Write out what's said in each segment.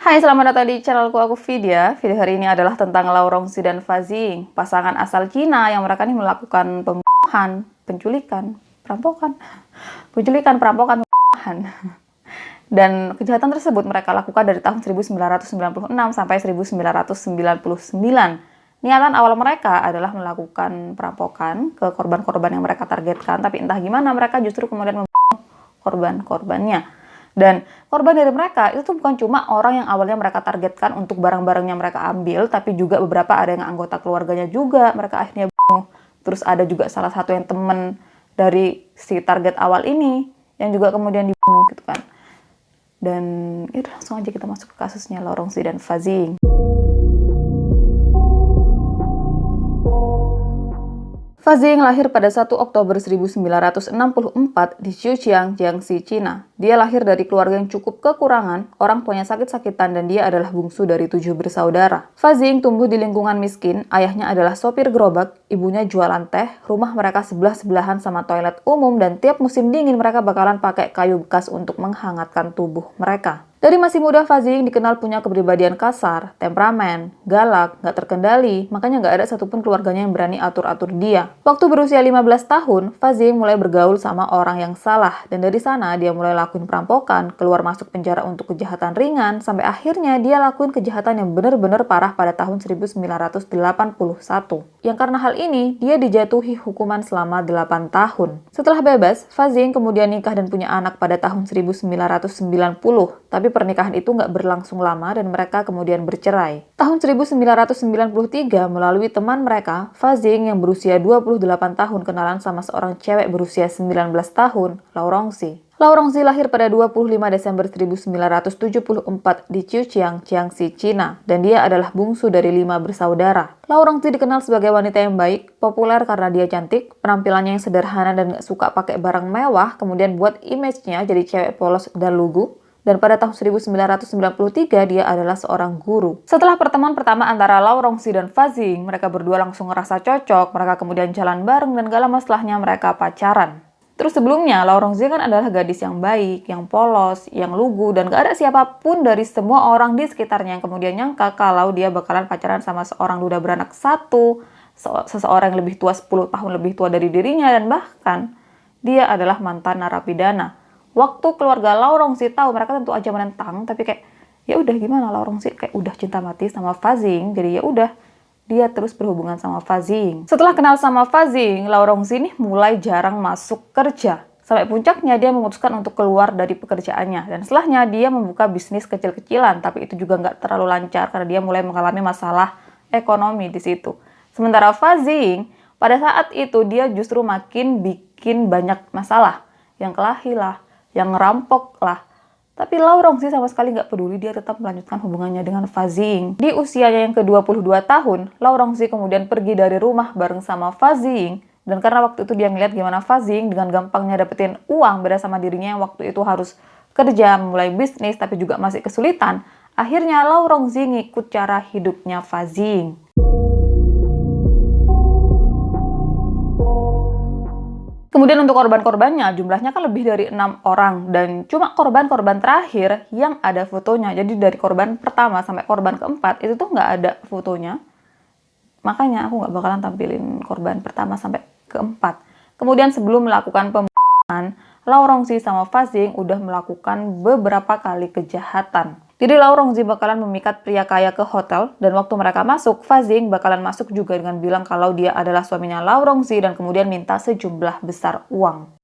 Hai, selamat datang di channelku, aku Vidya. Video hari ini adalah tentang Lau Rongxi dan Fa Zing, pasangan asal Cina yang mereka ini melakukan pembunuhan, perampokan, dan kejahatan tersebut mereka lakukan dari tahun 1996 sampai 1999. Niatan awal mereka adalah melakukan perampokan ke korban-korban yang mereka targetkan, tapi entah gimana mereka justru kemudian membunuh korban-korbannya. Dan korban dari mereka itu tuh bukan cuma orang yang awalnya mereka targetkan untuk barang-barangnya mereka ambil, tapi juga beberapa ada yang anggota keluarganya juga mereka akhirnya bunuh. Terus ada juga salah satu yang temen dari si target awal ini yang juga kemudian dibunuh gitu kan. Dan ya langsung aja kita masuk ke kasusnya Lau Rongxi dan Fa Zing. Fa Zing lahir pada 1 Oktober 1964 di Xujiang, Jiangxi, Cina. Dia lahir dari keluarga yang cukup kekurangan, orang tuanya sakit-sakitan dan dia adalah bungsu dari 7 bersaudara. Fa Zing tumbuh di lingkungan miskin, ayahnya adalah sopir gerobak, ibunya jualan teh, rumah mereka sebelah-sebelahan sama toilet umum dan tiap musim dingin mereka bakalan pakai kayu bekas untuk menghangatkan tubuh mereka. Dari masih muda, Fa Zing dikenal punya kepribadian kasar, temperamen, galak, nggak terkendali, makanya nggak ada satupun keluarganya yang berani atur-atur dia. Waktu berusia 15 tahun, Fa Zing mulai bergaul sama orang yang salah, dan dari sana dia mulai lakuin perampokan, keluar masuk penjara untuk kejahatan ringan, sampai akhirnya dia lakuin kejahatan yang benar-benar parah pada tahun 1981. Yang karena hal ini, dia dijatuhi hukuman selama 8 tahun. Setelah bebas, Fa Zing kemudian nikah dan punya anak pada tahun 1990, tapi pernikahan itu nggak berlangsung lama dan mereka kemudian bercerai. Tahun 1993, melalui teman mereka, Fa Zing yang berusia 28 tahun kenalan sama seorang cewek berusia 19 tahun, Lau Rongxi. Lau Rongxi lahir pada 25 Desember 1974 di Xujiang, Jiangxi, Cina, dan dia adalah bungsu dari 5 bersaudara. Lau Rongxi dikenal sebagai wanita yang baik, populer karena dia cantik, penampilannya yang sederhana dan gak suka pakai barang mewah, kemudian buat image-nya jadi cewek polos dan lugu. Dan pada tahun 1993 dia adalah seorang guru. Setelah pertemuan pertama antara Lau Rongxi dan Fa Zing, mereka berdua langsung ngerasa cocok, mereka kemudian jalan bareng dan gak lama setelahnya mereka pacaran. Terus sebelumnya, Lau Rongxi kan adalah gadis yang baik, yang polos, yang lugu, dan gak ada siapapun dari semua orang di sekitarnya yang kemudian nyangka kalau dia bakalan pacaran sama seorang duda beranak satu, seseorang yang lebih tua 10 tahun lebih tua dari dirinya, dan bahkan dia adalah mantan narapidana. Waktu keluarga Lau Rongxi tahu, mereka tentu aja menentang, tapi kayak ya udah gimana, Lau Rongxi kayak udah cinta mati sama Fa Zing, jadi ya udah dia terus berhubungan sama Fa Zing. Setelah kenal sama Fa Zing, Lau Rongxi nih mulai jarang masuk kerja. Sampai puncaknya dia memutuskan untuk keluar dari pekerjaannya, dan setelahnya dia membuka bisnis kecil-kecilan, tapi itu juga nggak terlalu lancar karena dia mulai mengalami masalah ekonomi di situ. Sementara Fa Zing pada saat itu dia justru makin bikin banyak masalah, yang kelahi lah, yang ngerampok lah. Tapi Lau Rongxi sama sekali nggak peduli, dia tetap melanjutkan hubungannya dengan Fa Zing. Di usianya yang ke-22 tahun, Lau Rongxi kemudian pergi dari rumah bareng sama Fa Zing. Dan karena waktu itu dia ngeliat gimana Fa Zing dengan gampangnya dapetin uang beda sama dirinya yang waktu itu harus kerja, mulai bisnis, tapi juga masih kesulitan. Akhirnya Lau Rongxi ngikut cara hidupnya Fa Zing. Kemudian untuk korban-korbannya, jumlahnya kan lebih dari 6 orang. Dan cuma korban-korban terakhir yang ada fotonya. Jadi dari korban pertama sampai korban keempat, itu tuh nggak ada fotonya. Makanya aku nggak bakalan tampilin korban pertama sampai keempat. Kemudian sebelum melakukan pembunuhan, Lau Rongxi sama Fa Zing udah melakukan beberapa kali kejahatan. Jadi Lau Rongxi bakalan memikat pria kaya ke hotel, dan waktu mereka masuk, Fa Zing bakalan masuk juga dengan bilang kalau dia adalah suaminya Lau Rongxi dan kemudian minta sejumlah besar uang.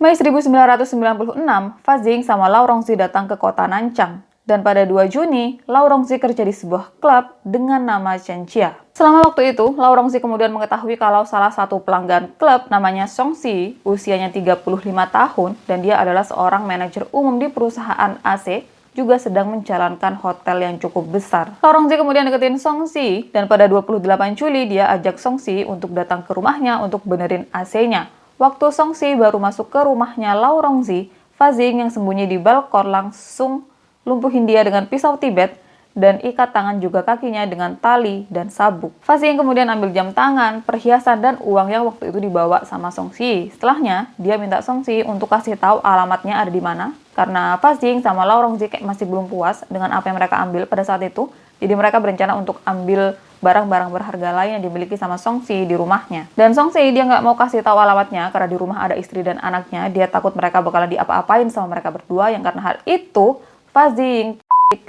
Mei 1996, Fa Zing sama Lau Rongxi datang ke kota Nanchang. Dan pada 2 Juni, Lau Rongxi kerja di sebuah klub dengan nama Chen Chia. Selama waktu itu, Lau Rongxi kemudian mengetahui kalau salah satu pelanggan klub namanya Song Si, usianya 35 tahun, dan dia adalah seorang manajer umum di perusahaan AC, juga sedang menjalankan hotel yang cukup besar. Lau Rongxi kemudian deketin Song Si, dan pada 28 Juli dia ajak Song Si untuk datang ke rumahnya untuk benerin AC-nya. Waktu Song Si baru masuk ke rumahnya Lau Rongxi, Fa Zing yang sembunyi di balkon langsung lumpuhin dia dengan pisau Tibet, dan ikat tangan juga kakinya dengan tali dan sabuk. Fazing kemudian ambil jam tangan, perhiasan, dan uang yang waktu itu dibawa sama Songsi. Setelahnya, dia minta Songsi untuk kasih tahu alamatnya ada di mana, karena Fazing sama Lau Rongzi kayak masih belum puas dengan apa yang mereka ambil pada saat itu. Jadi mereka berencana untuk ambil barang-barang berharga lain yang dimiliki sama Songsi di rumahnya. Dan Songsi dia nggak mau kasih tahu alamatnya karena di rumah ada istri dan anaknya. Dia takut mereka bakalan diapa-apain sama mereka berdua, yang karena hal itu Fazing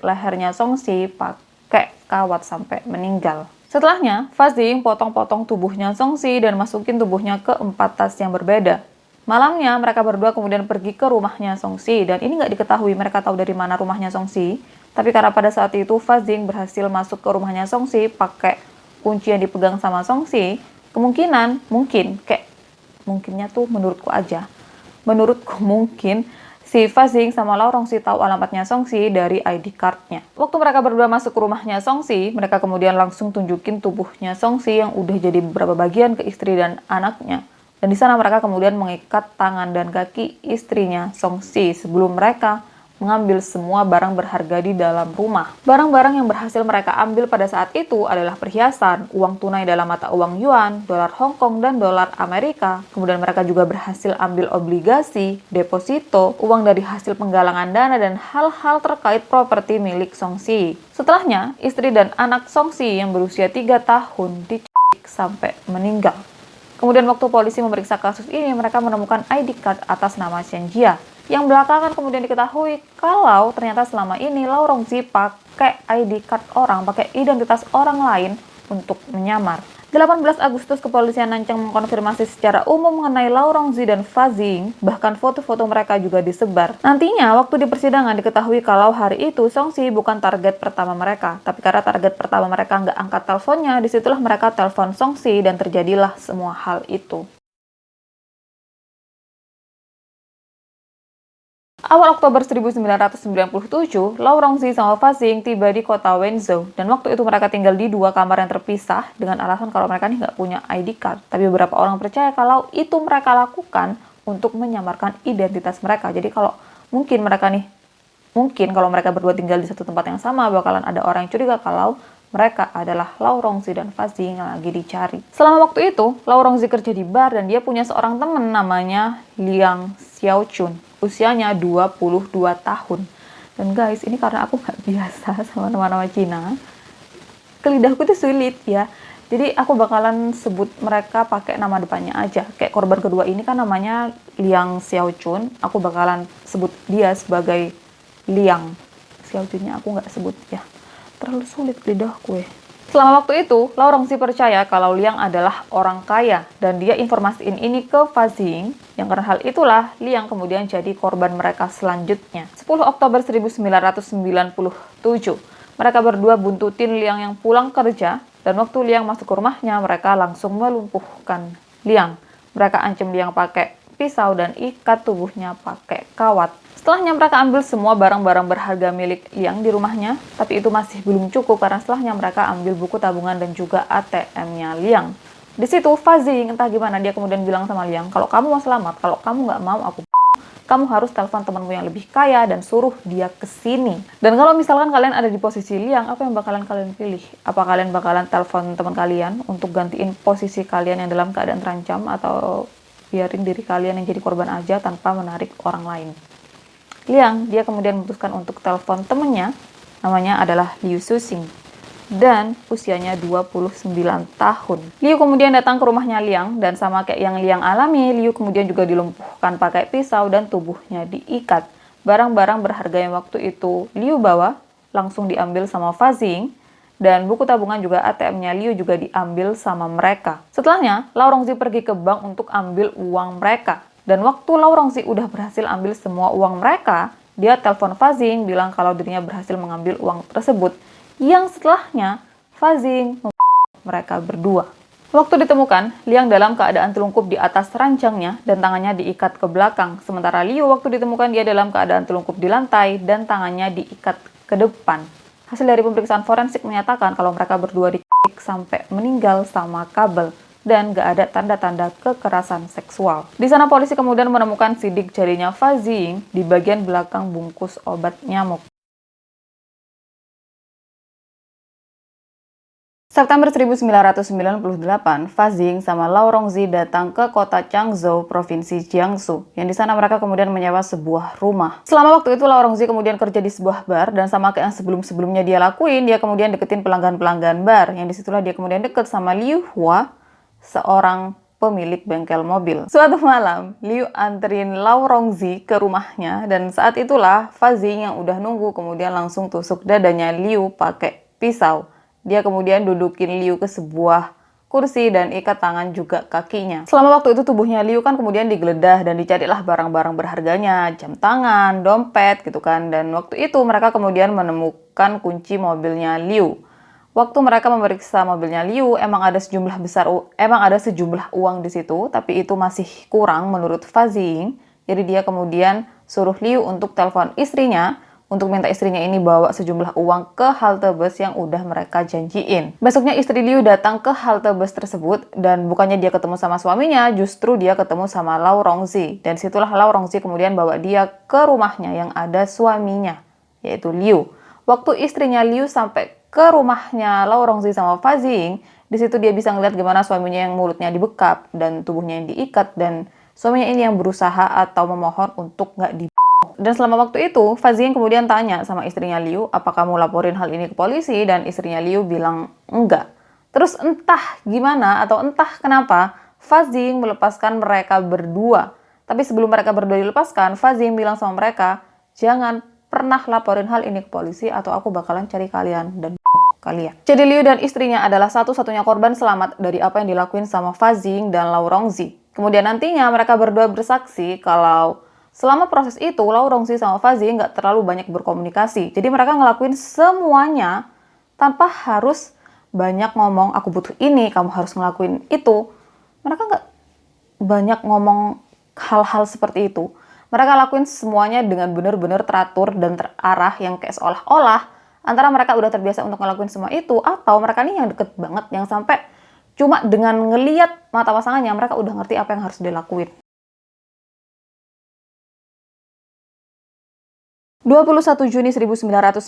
lehernya Songsi pakai kawat sampai meninggal. Setelahnya, Fazing potong-potong tubuhnya Songsi dan masukin tubuhnya ke 4 tas yang berbeda. Malamnya, mereka berdua kemudian pergi ke rumahnya Songsi, dan ini nggak diketahui mereka tahu dari mana rumahnya Songsi. Tapi karena pada saat itu Fazing berhasil masuk ke rumahnya Songsi pakai kunci yang dipegang sama Songsi, mungkinnya tuh menurutku aja. Menurutku mungkin si Fazing sama Lau Rongzi tahu alamatnya Songsi dari ID card-nya. Waktu mereka berdua masuk ke rumahnya Songsi, mereka kemudian langsung tunjukin tubuhnya Songsi yang udah jadi beberapa bagian ke istri dan anaknya. Dan di sana mereka kemudian mengikat tangan dan kaki istrinya Songsi sebelum mereka mengambil semua barang berharga di dalam rumah. Barang-barang yang berhasil mereka ambil pada saat itu adalah perhiasan, uang tunai dalam mata uang yuan, dolar Hong Kong, dan dolar Amerika. Kemudian mereka juga berhasil ambil obligasi, deposito, uang dari hasil penggalangan dana, dan hal-hal terkait properti milik Songsi. Setelahnya, istri dan anak Songsi yang berusia 3 tahun dicek sampai meninggal. Kemudian waktu polisi memeriksa kasus ini, mereka menemukan ID card atas nama Shen Jia. Yang belakangan kemudian diketahui kalau ternyata selama ini Lau Rongzi pakai ID card orang, pakai identitas orang lain untuk menyamar. 18 Agustus, kepolisian Nanchang mengkonfirmasi secara umum mengenai Lau Rongzi dan Fazing, bahkan foto-foto mereka juga disebar. Nantinya, waktu di persidangan diketahui kalau hari itu Songsi bukan target pertama mereka, tapi karena target pertama mereka nggak angkat teleponnya, disitulah mereka telepon Songsi dan terjadilah semua hal itu. Awal Oktober 1997, Lau Rongzi sama Fazing tiba di kota Wenzhou, dan waktu itu mereka tinggal di 2 kamar yang terpisah dengan alasan kalau mereka nih nggak punya ID card. Tapi beberapa orang percaya kalau itu mereka lakukan untuk menyamarkan identitas mereka. Jadi mungkin kalau mereka berdua tinggal di satu tempat yang sama, bakalan ada orang yang curiga kalau mereka adalah Lau Rongzi dan Fazing yang lagi dicari. Selama waktu itu, Lau Rongzi kerja di bar dan dia punya seorang teman namanya Liang Xiaochun. Usianya 22 tahun. Dan guys, ini karena aku nggak biasa sama nama-nama Cina, ke lidahku itu sulit ya. Jadi aku bakalan sebut mereka pakai nama depannya aja. Kayak korban kedua ini kan namanya Liang Xiaochun. Aku bakalan sebut dia sebagai Liang. Xiaochunnya aku nggak sebut ya. Terlalu sulit lidahku. Selama waktu itu, Lau Rongzi percaya kalau Liang adalah orang kaya dan dia informasiin ini ke Fazing, yang karena hal itulah Liang kemudian jadi korban mereka selanjutnya. 10 Oktober 1997, mereka berdua buntutin Liang yang pulang kerja, dan waktu Liang masuk ke rumahnya, mereka langsung melumpuhkan Liang. Mereka ancam Liang pakai pisau dan ikat tubuhnya pakai kawat. Setelahnya mereka ambil semua barang-barang berharga milik Liang di rumahnya, tapi itu masih belum cukup karena setelahnya mereka ambil buku tabungan dan juga ATM-nya Liang. Di situ Fazing entah gimana dia kemudian bilang sama Liang, kalau kamu mau selamat, kalau kamu nggak mau kamu harus telepon temanmu yang lebih kaya dan suruh dia kesini. Dan kalau misalkan kalian ada di posisi Liang, apa yang bakalan kalian pilih? Apa kalian bakalan telepon teman kalian untuk gantiin posisi kalian yang dalam keadaan terancam, atau biarin diri kalian yang jadi korban aja tanpa menarik orang lain? Liang, dia kemudian memutuskan untuk telepon temennya, namanya adalah Liu Suxing, dan usianya 29 tahun. Liu kemudian datang ke rumahnya Liang, dan sama kayak yang Liang alami, Liu kemudian juga dilumpuhkan pakai pisau dan tubuhnya diikat. Barang-barang berharga yang waktu itu Liu bawa, langsung diambil sama Fazing, dan buku tabungan juga ATM-nya Liu juga diambil sama mereka. Setelahnya, Lau Rongzi pergi ke bank untuk ambil uang mereka. Dan waktu Lau Rongzi udah berhasil ambil semua uang mereka, dia telepon Fazing bilang kalau dirinya berhasil mengambil uang tersebut. Yang setelahnya, Fazing mereka berdua. Waktu ditemukan, Liang dalam keadaan telungkup di atas ranjangnya dan tangannya diikat ke belakang. Sementara Liu waktu ditemukan dia dalam keadaan telungkup di lantai dan tangannya diikat ke depan. Hasil dari pemeriksaan forensik menyatakan kalau mereka berdua dicekik sampai meninggal sama kabel, dan gak ada tanda-tanda kekerasan seksual. Di sana polisi kemudian menemukan sidik jarinya Fazing di bagian belakang bungkus obat nyamuk. September 1998, Fa Jing sama Lau Rongzi datang ke kota Changzhou, Provinsi Jiangsu, yang di sana mereka kemudian menyewa sebuah rumah. Selama waktu itu, Lau Rongzi kemudian kerja di sebuah bar, dan sama kayak yang sebelum-sebelumnya dia lakuin, dia kemudian deketin pelanggan-pelanggan bar, yang disitulah dia kemudian deket sama Liu Hua, seorang pemilik bengkel mobil. Suatu malam, Liu anterin Lau Rongzi ke rumahnya, dan saat itulah Fa Jing yang udah nunggu kemudian langsung tusuk dadanya Liu pakai pisau. Dia kemudian dudukin Liu ke sebuah kursi dan ikat tangan juga kakinya. Selama waktu itu tubuhnya Liu kan kemudian digeledah dan dicarilah barang-barang berharganya, jam tangan, dompet gitu kan. Dan waktu itu mereka kemudian menemukan kunci mobilnya Liu. Waktu mereka memeriksa mobilnya Liu, emang ada sejumlah uang di situ, tapi itu masih kurang menurut Fa Jing. Jadi dia kemudian suruh Liu untuk telepon istrinya untuk minta istrinya ini bawa sejumlah uang ke halte bus yang udah mereka janjiin. Besoknya istri Liu datang ke halte bus tersebut dan bukannya dia ketemu sama suaminya, justru dia ketemu sama Lau Rongzi. Dan situlah Lau Rongzi kemudian bawa dia ke rumahnya yang ada suaminya, yaitu Liu. Waktu istrinya Liu sampai ke rumahnya Lau Rongzi sama Fa Jing, di situ dia bisa ngeliat gimana suaminya yang mulutnya dibekap dan tubuhnya yang diikat, dan suaminya ini yang berusaha atau memohon untuk nggak di. Dan selama waktu itu, Fa Jing kemudian tanya sama istrinya Liu, apa kamu laporin hal ini ke polisi? Dan istrinya Liu bilang enggak. Terus entah gimana atau entah kenapa, Fa Jing melepaskan mereka berdua. Tapi sebelum mereka berdua dilepaskan, Fa Jing bilang sama mereka, jangan pernah laporin hal ini ke polisi atau aku bakalan cari kalian dan kalian. Jadi Liu dan istrinya adalah satu-satunya korban selamat dari apa yang dilakuin sama Fa Jing dan Lau Rongzi. Kemudian nantinya mereka berdua bersaksi kalau selama proses itu, Lau Rongzi sama Fa Jing nggak terlalu banyak berkomunikasi. Jadi mereka ngelakuin semuanya tanpa harus banyak ngomong, aku butuh ini, kamu harus ngelakuin itu. Mereka nggak banyak ngomong hal-hal seperti itu. Mereka lakuin semuanya dengan benar-benar teratur dan terarah yang kayak seolah-olah antara mereka udah terbiasa untuk ngelakuin semua itu, atau mereka nih yang deket banget, yang sampai cuma dengan ngeliat mata pasangannya, mereka udah ngerti apa yang harus dilakuin. 21 Juni 1999,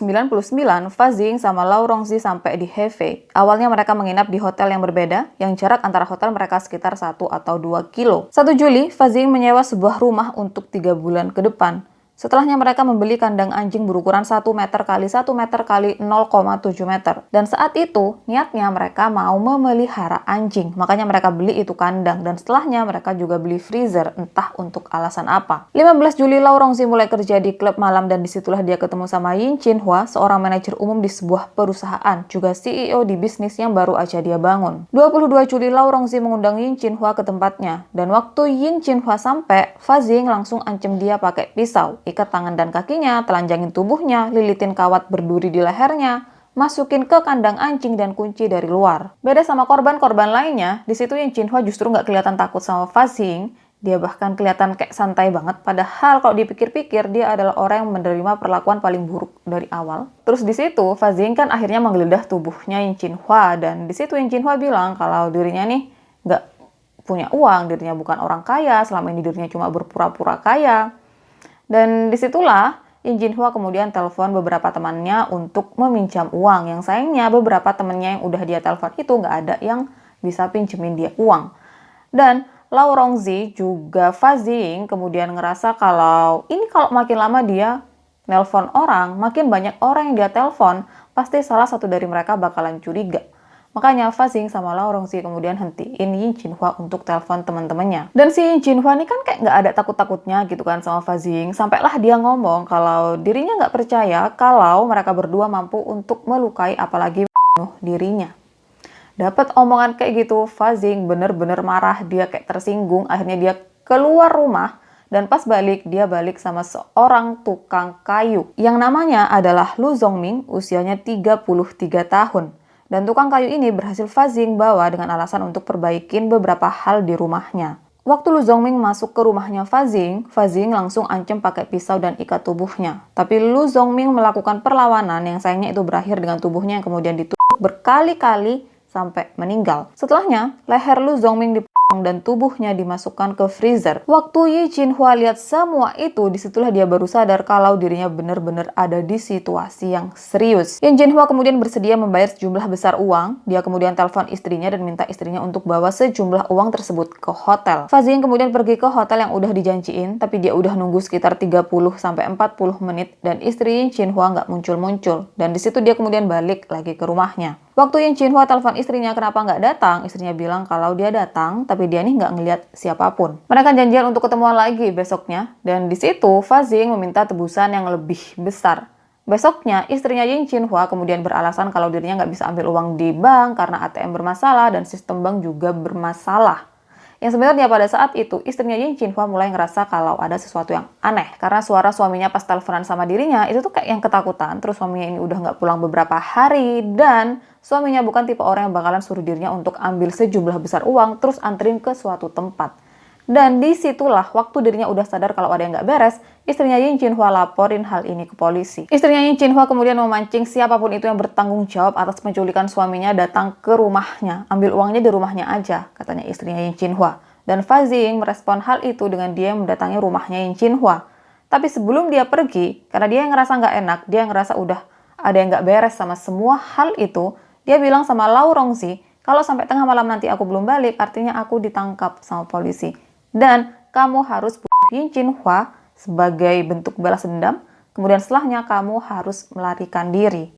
Fa Jing sama Lau Rongzi sampai di Hefei. Awalnya mereka menginap di hotel yang berbeda, yang jarak antara hotel mereka sekitar 1 atau 2 kilo. 1 Juli, Fa Jing menyewa sebuah rumah untuk 3 bulan ke depan. Setelahnya mereka membeli kandang anjing berukuran 1 meter kali 1 meter kali 0,7 meter. Dan saat itu, niatnya mereka mau memelihara anjing. Makanya mereka beli itu kandang. Dan setelahnya mereka juga beli freezer, entah untuk alasan apa. 15 Juli, Lau Rongzi mulai kerja di klub malam dan disitulah dia ketemu sama Yin Chinhua, seorang manajer umum di sebuah perusahaan, juga CEO di bisnis yang baru aja dia bangun. 22 Juli, Lau Rongzi mengundang Yin Chinhua ke tempatnya. Dan waktu Yin Chinhua sampai, Fa Jing langsung ancam dia pakai pisau. Ikat tangan dan kakinya, telanjangin tubuhnya, lilitin kawat berduri di lehernya, masukin ke kandang anjing dan kunci dari luar. Beda sama korban-korban lainnya, di situ Yin Chinhua justru nggak kelihatan takut sama Fa Jing. Dia bahkan kelihatan kayak santai banget, padahal kalau dipikir-pikir dia adalah orang yang menerima perlakuan paling buruk dari awal. Terus di situ Fa Jing kan akhirnya menggeledah tubuhnya Yin Chinhua, dan di situ Yin Chinhua bilang kalau dirinya nih nggak punya uang, dirinya bukan orang kaya, selama ini dirinya cuma berpura-pura kaya. Dan disitulah Yin Chinhua kemudian telepon beberapa temannya untuk meminjam uang. Yang sayangnya beberapa temannya yang udah dia telepon itu nggak ada yang bisa pinjemin dia uang. Dan Lau Rongzi juga Fa Jing kemudian ngerasa kalau ini kalau makin lama dia nelpon orang, makin banyak orang yang dia telepon, pasti salah satu dari mereka bakalan curiga. Makanya Fa Jing sama Lau Rongzi kemudian hentiin Yin Chinhua untuk telepon teman-temannya. Dan si Yin Chinhua ini kan kayak nggak ada takut-takutnya gitu kan sama Fa Jing. Sampailah dia ngomong kalau dirinya nggak percaya kalau mereka berdua mampu untuk melukai apalagi membunuh dirinya. Dapat omongan kayak gitu, Fa Jing bener-bener marah, dia kayak tersinggung. Akhirnya dia keluar rumah dan pas balik, dia balik sama seorang tukang kayu yang namanya adalah Lu Zongming, usianya 33 tahun. Dan tukang kayu ini berhasil Fa Jing bawa dengan alasan untuk perbaikin beberapa hal di rumahnya. Waktu Lu Zongming masuk ke rumahnya Fa Jing langsung ancam pakai pisau dan ikat tubuhnya. Tapi Lu Zongming melakukan perlawanan yang sayangnya itu berakhir dengan tubuhnya yang kemudian ditusuk berkali-kali sampai meninggal. Setelahnya, leher Lu Zongming dan tubuhnya dimasukkan ke freezer. Waktu Yi Jinhwa lihat semua itu, disitulah dia baru sadar kalau dirinya benar-benar ada di situasi yang serius. Yi Jinhwa kemudian bersedia membayar sejumlah besar uang. Dia kemudian telepon istrinya dan minta istrinya untuk bawa sejumlah uang tersebut ke hotel. Fa Ziying kemudian pergi ke hotel yang udah dijanjiin, tapi dia udah nunggu sekitar 30-40 menit dan istri Yi Jinhwa nggak muncul-muncul. Dan di situ dia kemudian balik lagi ke rumahnya. Waktu Yi Jinhwa telepon istrinya kenapa nggak datang, istrinya bilang kalau dia datang, tapi dia nih nggak ngeliat siapapun. Mereka janjian untuk ketemuan lagi besoknya, dan di situ Fa Ziying meminta tebusan yang lebih besar. Besoknya, istrinya Yi Jinhwa kemudian beralasan kalau dirinya nggak bisa ambil uang di bank karena ATM bermasalah dan sistem bank juga bermasalah. Yang sebenarnya pada saat itu, istrinya Yi Jinhwa mulai ngerasa kalau ada sesuatu yang aneh. Karena suara suaminya pas teleponan sama dirinya, itu tuh kayak yang ketakutan. Terus suaminya ini udah nggak pulang beberapa hari. Dan suaminya bukan tipe orang yang bakalan suruh dirinya untuk ambil sejumlah besar uang, terus anterin ke suatu tempat. Dan disitulah waktu dirinya udah sadar kalau ada yang nggak beres, istrinya Yi Jinhwa laporin hal ini ke polisi. Istrinya Yi Jinhwa kemudian memancing siapapun itu yang bertanggung jawab atas penculikan suaminya datang ke rumahnya. Ambil uangnya di rumahnya aja, katanya istrinya Yi Jinhwa. Dan Fa Ziying merespon hal itu dengan dia mendatangi rumahnya Yi Jinhwa. Tapi sebelum dia pergi, karena dia yang ngerasa nggak enak, dia ngerasa udah ada yang nggak beres sama semua hal itu, dia bilang sama Lau Rongzi, kalau sampai tengah malam nanti aku belum balik, artinya aku ditangkap sama polisi. Dan kamu harus bunuh Yi Jinhwa sebagai bentuk balas dendam. Kemudian setelahnya kamu harus melarikan diri.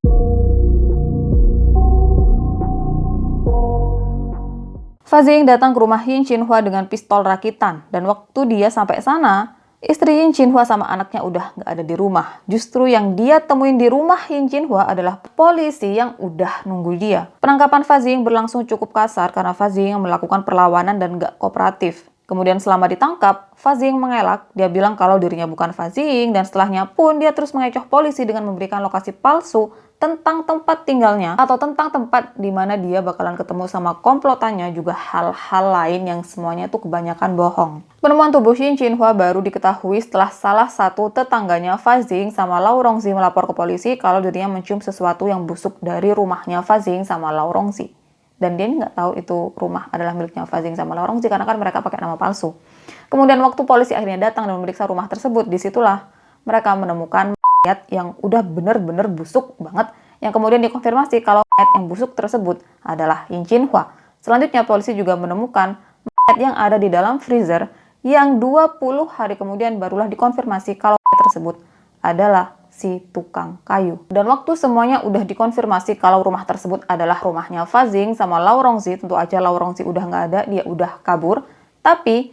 Fa Ziying datang ke rumah Yi Jinhwa dengan pistol rakitan. Dan waktu dia sampai sana, istri Yi Jinhwa sama anaknya udah nggak ada di rumah. Justru yang dia temuin di rumah Yi Jinhwa adalah polisi yang udah nunggu dia. Penangkapan Fa Ziying berlangsung cukup kasar karena Fa Ziying melakukan perlawanan dan nggak kooperatif. Kemudian selama ditangkap, Fa Ziying mengelak. Dia bilang kalau dirinya bukan Fa Ziying dan setelahnya pun dia terus mengecoh polisi dengan memberikan lokasi palsu tentang tempat tinggalnya atau tentang tempat di mana dia bakalan ketemu sama komplotannya, juga hal-hal lain yang semuanya itu kebanyakan bohong. Penemuan tubuh Yi Jinhwa baru diketahui setelah salah satu tetangganya Fa Ziying sama Lau Rongzi melapor ke polisi kalau dirinya mencium sesuatu yang busuk dari rumahnya Fa Ziying sama Lau Rongzi. Dan dia nggak tahu itu rumah adalah miliknya Fa Ziying sama Lau Rongzi karena kan mereka pakai nama palsu. Kemudian waktu polisi akhirnya datang dan memeriksa rumah tersebut, disitulah mereka menemukan mayat yang udah bener-bener busuk banget, yang kemudian dikonfirmasi kalau mayat yang busuk tersebut adalah Yi Jinhwa. Selanjutnya polisi juga menemukan mayat yang ada di dalam freezer yang 20 hari kemudian barulah dikonfirmasi kalau mayat tersebut adalah si tukang kayu. Dan waktu semuanya udah dikonfirmasi kalau rumah tersebut adalah rumahnya Fa Ziying sama Lau Rongzi, tentu aja Lau Rongzi udah nggak ada, dia udah kabur. Tapi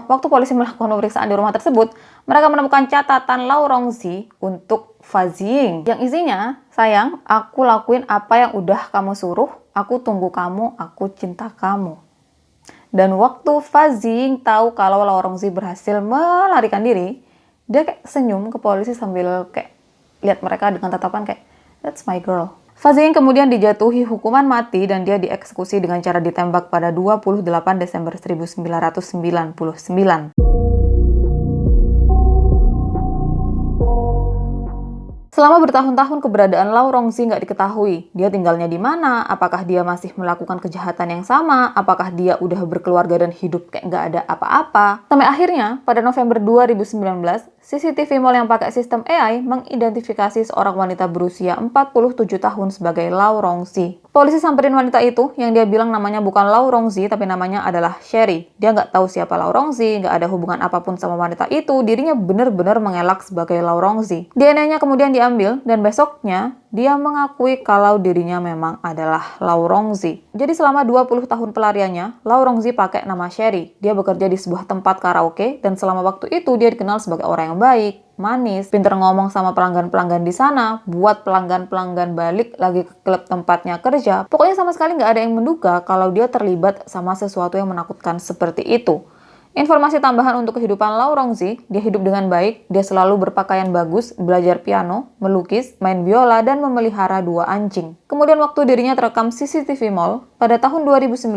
waktu polisi melakukan pemeriksaan di rumah tersebut, mereka menemukan catatan Lau Rongzi untuk Fa Ziying yang isinya, sayang, aku lakuin apa yang udah kamu suruh, aku tunggu kamu, aku cinta kamu. Dan waktu Fa Ziying tahu kalau Lau Rongzi berhasil melarikan diri, dia kayak senyum ke polisi sambil kayak lihat mereka dengan tatapan kayak, that's my girl. Fa Ziying kemudian dijatuhi hukuman mati dan dia dieksekusi dengan cara ditembak pada 28 Desember 1999. Selama bertahun-tahun keberadaan Lau Rongzi nggak diketahui. Dia tinggalnya di mana? Apakah dia masih melakukan kejahatan yang sama? Apakah dia udah berkeluarga dan hidup kayak nggak ada apa-apa? Sampai akhirnya, pada November 2019, CCTV Mall yang pakai sistem AI mengidentifikasi seorang wanita berusia 47 tahun sebagai Lau Rongzi. Polisi samperin wanita itu, yang dia bilang namanya bukan Lau Rongzi, tapi namanya adalah Sherry. Dia nggak tahu siapa Lau Rongzi, nggak ada hubungan apapun sama wanita itu, dirinya benar-benar mengelak sebagai Lau Rongzi. DNA-nya kemudian diambil, dan besoknya dia mengakui kalau dirinya memang adalah Lau Rongzi. Jadi selama 20 tahun pelariannya, Lau Rongzi pakai nama Sherry. Dia bekerja di sebuah tempat karaoke, dan selama waktu itu dia dikenal sebagai orang yang baik, manis, pinter ngomong sama pelanggan-pelanggan di sana, buat pelanggan-pelanggan balik lagi ke klub tempatnya kerja. Pokoknya sama sekali nggak ada yang menduga kalau dia terlibat sama sesuatu yang menakutkan seperti itu. Informasi tambahan untuk kehidupan Lau Rongzi, dia hidup dengan baik, dia selalu berpakaian bagus, belajar piano, melukis, main biola, dan memelihara 2 anjing. Kemudian waktu dirinya terekam CCTV Mall, pada tahun 2019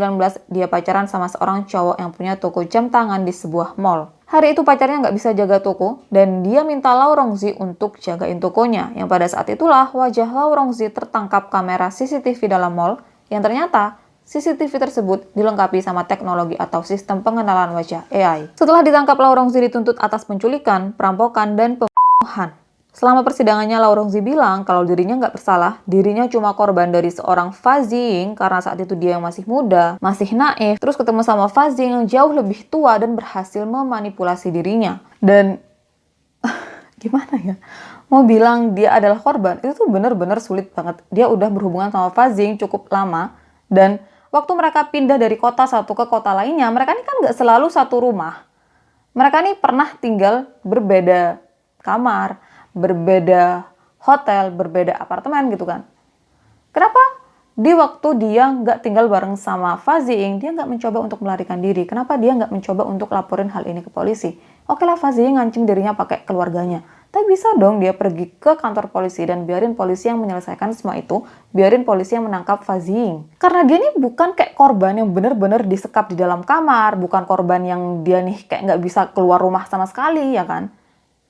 dia pacaran sama seorang cowok yang punya toko jam tangan di sebuah mall. Hari itu pacarnya nggak bisa jaga toko, dan dia minta Lau Rongzi untuk jagain tokonya, yang pada saat itulah wajah Lau Rongzi tertangkap kamera CCTV dalam mall, yang ternyata CCTV tersebut dilengkapi sama teknologi atau sistem pengenalan wajah AI. Setelah ditangkap, Lau Rongzi dituntut atas penculikan, perampokan, dan pembunuhan. Selama persidangannya, Lau Rongzi bilang kalau dirinya nggak bersalah, dirinya cuma korban dari seorang Fa Ziying karena saat itu dia yang masih muda, masih naif, terus ketemu sama Fa Ziying yang jauh lebih tua dan berhasil memanipulasi dirinya. Dan gimana ya, mau bilang dia adalah korban, itu tuh bener-bener sulit banget. Dia udah berhubungan sama Fa Ziying cukup lama, dan waktu mereka pindah dari kota satu ke kota lainnya, mereka ini kan nggak selalu satu rumah. Mereka ini pernah tinggal berbeda kamar, berbeda hotel, berbeda apartemen gitu kan. Kenapa di waktu dia nggak tinggal bareng sama Fa Ziying, dia nggak mencoba untuk melarikan diri? Kenapa dia nggak mencoba untuk laporin hal ini ke polisi? Oke lah, Fa Ziying ngancem dirinya pakai keluarganya. Tapi bisa dong dia pergi ke kantor polisi dan biarin polisi yang menyelesaikan semua itu, biarin polisi yang menangkap Fa Ziying. Karena dia ini bukan kayak korban yang bener-bener disekap di dalam kamar, bukan korban yang dia nih kayak nggak bisa keluar rumah sama sekali, ya kan?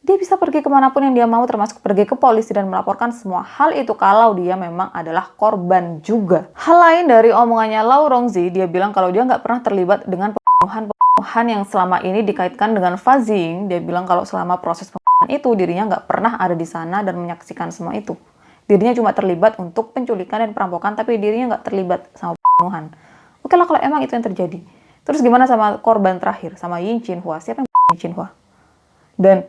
Dia bisa pergi kemanapun yang dia mau, termasuk pergi ke polisi dan melaporkan semua hal itu kalau dia memang adalah korban juga. Hal lain dari omongannya Lau Rongzi, dia bilang kalau dia nggak pernah terlibat dengan pembunuhan yang selama ini dikaitkan dengan Fa Ziying. Dia bilang kalau selama proses pembunuhan itu dirinya nggak pernah ada di sana dan menyaksikan semua itu. Dirinya cuma terlibat untuk penculikan dan perampokan, tapi dirinya nggak terlibat sama pembunuhan. Oke lah kalau emang itu yang terjadi. Terus gimana sama korban terakhir, sama Yin Chinhua? Siapa yang Yin Chinhua? Dan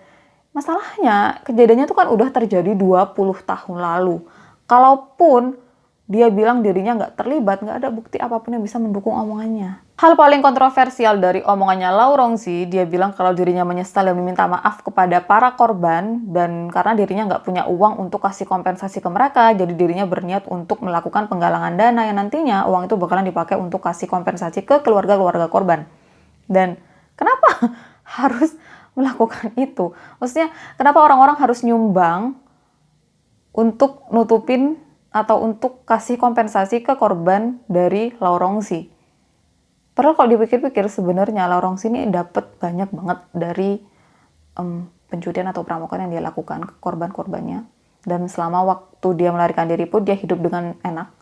masalahnya, kejadiannya itu kan udah terjadi 20 tahun lalu. Kalaupun dia bilang dirinya nggak terlibat, nggak ada bukti apapun yang bisa mendukung omongannya. Hal paling kontroversial dari omongannya Lau Rongzi, dia bilang kalau dirinya menyesal dan meminta maaf kepada para korban, dan karena dirinya nggak punya uang untuk kasih kompensasi ke mereka, jadi dirinya berniat untuk melakukan penggalangan dana yang nantinya uang itu bakalan dipakai untuk kasih kompensasi ke keluarga-keluarga korban. Dan kenapa harus melakukan itu? Maksudnya, kenapa orang-orang harus nyumbang untuk nutupin atau untuk kasih kompensasi ke korban dari Lau Rongzi? Padahal kalau dipikir-pikir sebenarnya Lau Rongzi ini dapat banyak banget dari pencurian atau perampokan yang dia lakukan ke korban-korbannya. Dan selama waktu dia melarikan diri pun dia hidup dengan enak.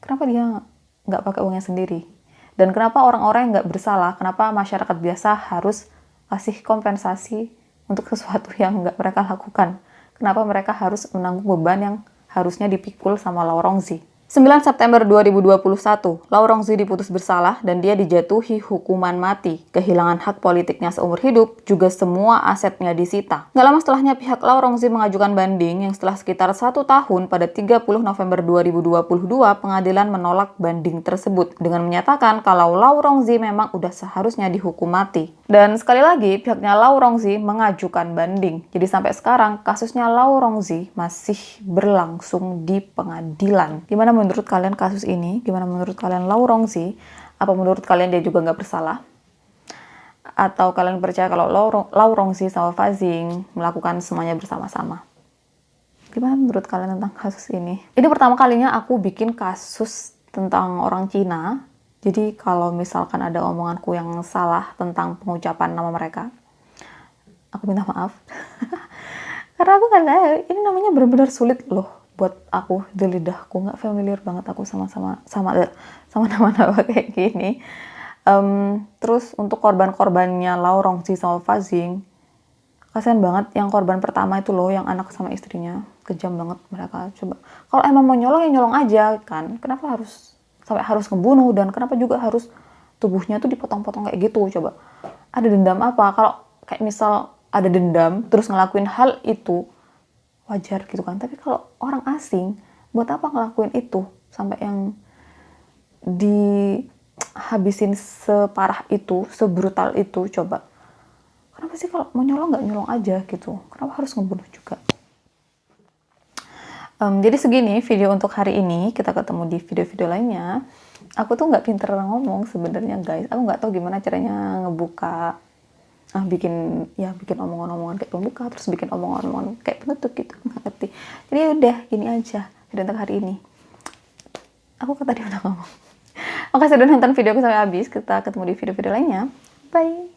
Kenapa dia nggak pakai uangnya sendiri? Dan kenapa orang-orang yang nggak bersalah, kenapa masyarakat biasa harus kasih kompensasi untuk sesuatu yang nggak mereka lakukan? Kenapa mereka harus menanggung beban yang harusnya dipikul sama Lau Rongzi? 9 September 2021, Lau Rongzi diputus bersalah dan dia dijatuhi hukuman mati. Kehilangan hak politiknya seumur hidup, juga semua asetnya disita. Gak lama setelahnya pihak Lau Rongzi mengajukan banding yang setelah sekitar 1 tahun pada 30 November 2022, pengadilan menolak banding tersebut dengan menyatakan kalau Lau Rongzi memang udah seharusnya dihukum mati. Dan sekali lagi, pihaknya Lau Rongzi mengajukan banding. Jadi sampai sekarang, kasusnya Lau Rongzi masih berlangsung di pengadilan. Gimana menurut kalian kasus ini? Gimana menurut kalian Lau Rongzi? Apa menurut kalian dia juga nggak bersalah? Atau kalian percaya kalau Lau Rongzi sama Fa Ziying melakukan semuanya bersama-sama? Gimana menurut kalian tentang kasus ini? Ini pertama kalinya aku bikin kasus tentang orang Cina. Jadi kalau misalkan ada omonganku yang salah tentang pengucapan nama mereka, aku minta maaf. Karena aku kan ini namanya benar-benar sulit loh buat aku di lidahku, nggak familiar banget aku sama nama-nama kayak gini. Terus untuk korban-korbannya Lau Rongzi sama Fa Ziying, kasian banget yang korban pertama itu loh, yang anak sama istrinya, kejam banget mereka. Coba kalau emang mau nyolong ya nyolong aja kan, kenapa harus sampai harus ngebunuh, dan kenapa juga harus tubuhnya tuh dipotong-potong kayak gitu? Coba ada dendam apa? Kalau kayak misal ada dendam terus ngelakuin hal itu, wajar gitu kan. Tapi kalau orang asing, buat apa ngelakuin itu sampai yang dihabisin separah itu, sebrutal itu? Coba kenapa sih kalau mau nyolong nggak nyolong aja gitu? Kenapa harus ngebunuh juga? Jadi segini video untuk hari ini. Kita ketemu di video-video lainnya. Aku tuh nggak pinter ngomong sebenarnya guys. Aku nggak tahu gimana caranya ngebuka, bikin omongan-omongan kayak pembuka, terus bikin omongan-omongan kayak penutup gitu. Nggak ngerti. Jadi udah gini aja video untuk hari ini. Aku kan tadi udah ngomong. Makasih udah nonton videoku sampai habis. Kita ketemu di video-video lainnya. Bye.